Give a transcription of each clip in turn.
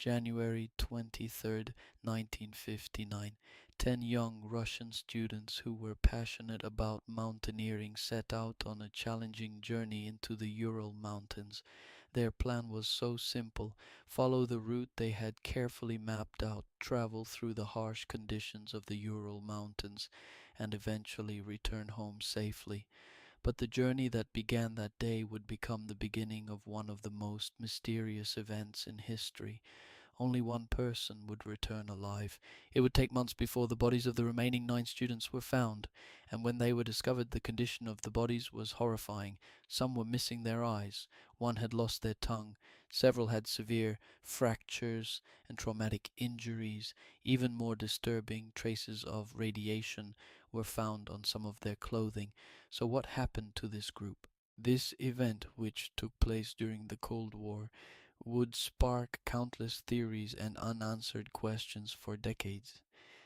January 23rd, 1959. 10 young Russian students who were passionate about mountaineering set out on a challenging journey into the Ural Mountains. Their plan was so simple: follow the route they had carefully mapped out, travel through the harsh conditions of the Ural Mountains, and eventually return home safely. But the journey that began that day would become the beginning of one of the most mysterious events in history. Only one person would return alive. It would take months before the bodies of the remaining 9 students were found, and when they were discovered, the condition of the bodies was horrifying. Some were missing their eyes, one had lost their tongue, several had severe fractures and traumatic injuries. Even more disturbing, traces of radiation were found on some of their clothing. So, what happened to this group? This event, which took place during the Cold War, would spark countless theories and unanswered questions for decades.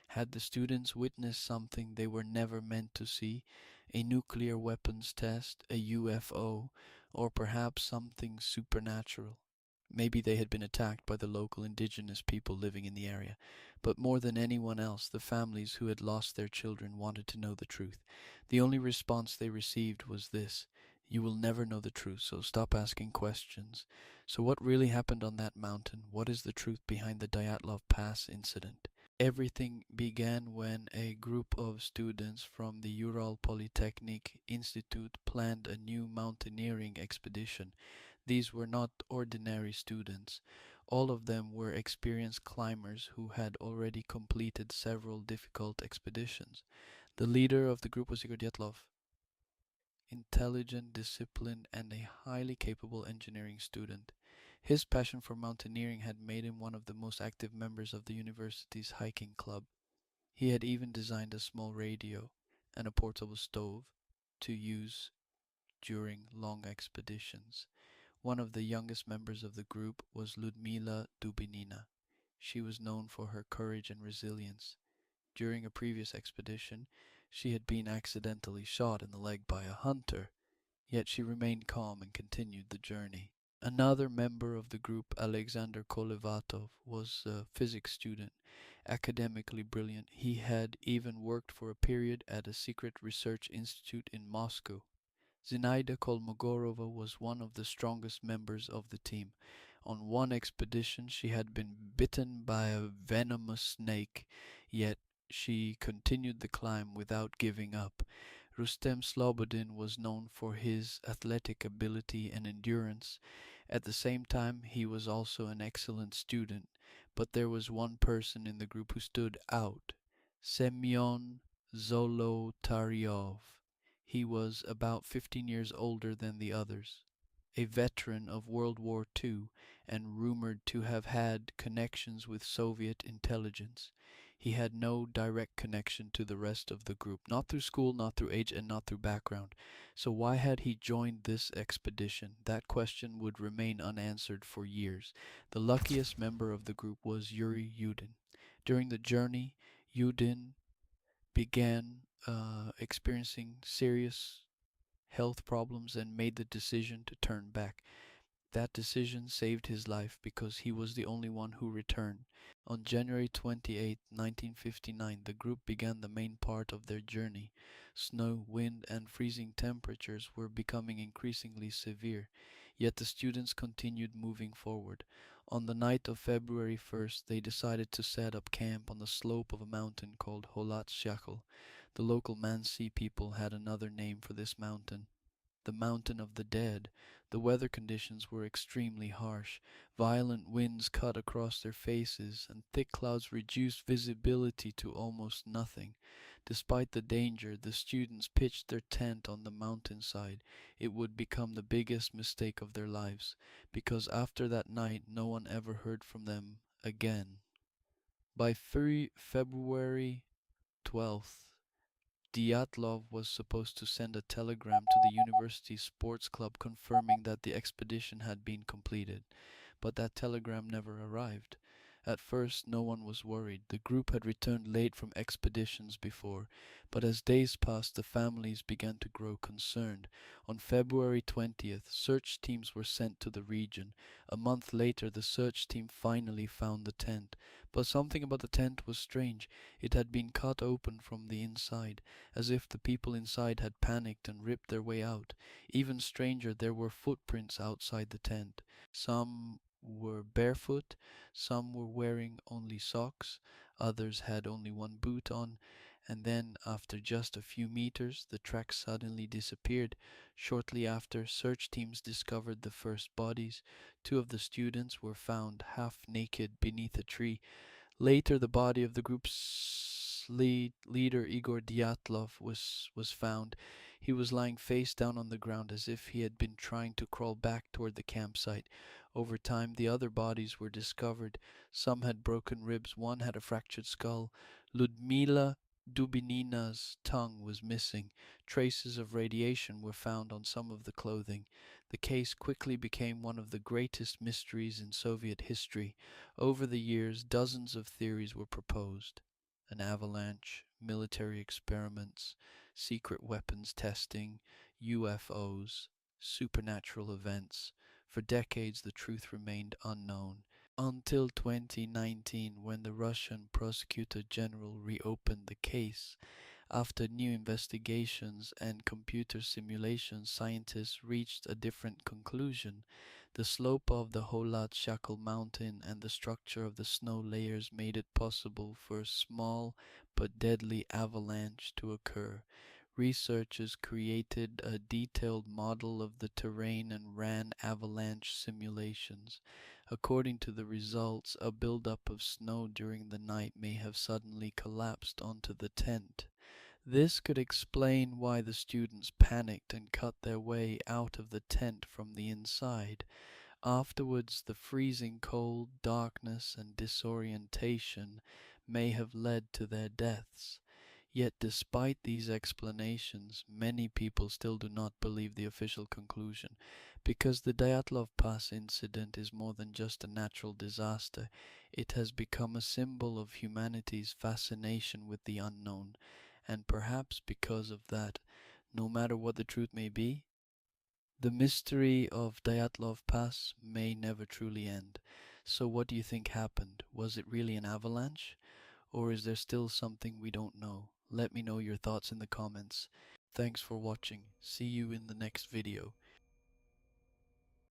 Had the students witnessed something they were never meant to see? A nuclear weapons test, a UFO, or perhaps something supernatural? Maybe they had been attacked by the local indigenous people living in the area. But more than anyone else, the families who had lost their children wanted to know the truth. The only response they received was this: "You will never know the truth, so stop asking questions." So what really happened on that mountain? What is the truth behind the Dyatlov Pass incident? Everything began when a group of students from the Ural Polytechnic Institute planned a new mountaineering expedition. These were not ordinary students. All of them were experienced climbers who had already completed several difficult expeditions. The leader of the group was Igor Dyatlov, intelligent, disciplined, and a highly capable engineering student. His passion for mountaineering had made him one of the most active members of the university's hiking club. He had even designed a small radio and a portable stove to use during long expeditions. One of the youngest members of the group was Ludmila Dubinina. She was known for her courage and resilience. During a previous expedition, she had been accidentally shot in the leg by a hunter, yet she remained calm and continued the journey. Another member of the group, Alexander Kolevatov, was a physics student, academically brilliant. He had even worked for a period at a secret research institute in Moscow. Zinaida Kolmogorova was one of the strongest members of the team. On one expedition, she had been bitten by a venomous snake, yet she continued the climb without giving up. Rustem Slobodin was known for his athletic ability and endurance. At the same time, he was also an excellent student, but there was one person in the group who stood out: Semyon Zolotaryov. He was about 15 years older than the others, a veteran of World War II, and rumored to have had connections with Soviet intelligence. He had no direct connection to the rest of the group, not through school, not through age, and not through background. So why had he joined this expedition? That question would remain unanswered for years. The luckiest member of the group was Yuri Yudin. During the journey, Yudin began experiencing serious health problems and made the decision to turn back. That decision saved his life because he was the only one who returned. On January 28, 1959, the group began the main part of their journey. Snow, wind, and freezing temperatures were becoming increasingly severe, yet the students continued moving forward. On the night of February 1st, they decided to set up camp on the slope of a mountain called Holat Syakhl. The local Mansi people had another name for this mountain: the Mountain of the Dead. The weather conditions were extremely harsh. Violent winds cut across their faces, and thick clouds reduced visibility to almost nothing. Despite the danger, the students pitched their tent on the mountainside. It would become the biggest mistake of their lives, because after that night no one ever heard from them again. By February 12th, Dyatlov was supposed to send a telegram to the university sports club confirming that the expedition had been completed, but that telegram never arrived. At first, no one was worried. The group had returned late from expeditions before, but as days passed, the families began to grow concerned. On February 20th, search teams were sent to the region. A month later, the search team finally found the tent. But something about the tent was strange. It had been cut open from the inside, as if the people inside had panicked and ripped their way out. Even stranger, there were footprints outside the tent. Some were barefoot, some were wearing only socks, others had only one boot on, and then, after just a few meters, the tracks suddenly disappeared. Shortly after, search teams discovered the first bodies. Two of the students were found half naked beneath a tree. Later, the body of the group's leader, Igor Dyatlov, was found. He was lying face down on the ground as if he had been trying to crawl back toward the campsite. Over time, the other bodies were discovered. Some had broken ribs, one had a fractured skull. Ludmila Dubinina's tongue was missing. Traces of radiation were found on some of the clothing. The case quickly became one of the greatest mysteries in Soviet history. Over the years, dozens of theories were proposed: an avalanche, military experiments, secret weapons testing, UFOs, supernatural events. For decades, the truth remained unknown. Until 2019, when the Russian prosecutor general reopened the case. After new investigations and computer simulations, scientists reached a different conclusion. The slope of the Holat Syakhl mountain and the structure of the snow layers made it possible for a small but deadly avalanche to occur. Researchers created a detailed model of the terrain and ran avalanche simulations. According to the results, a buildup of snow during the night may have suddenly collapsed onto the tent. This could explain why the students panicked and cut their way out of the tent from the inside. Afterwards, the freezing cold, darkness, and disorientation may have led to their deaths. Yet despite these explanations, many people still do not believe the official conclusion, because the Dyatlov Pass incident is more than just a natural disaster. It has become a symbol of humanity's fascination with the unknown, and perhaps because of that, no matter what the truth may be, the mystery of Dyatlov Pass may never truly end. So what do you think happened? Was it really an avalanche? Or is there still something we don't know? Let me know your thoughts in the comments. Thanks for watching. See you in the next video.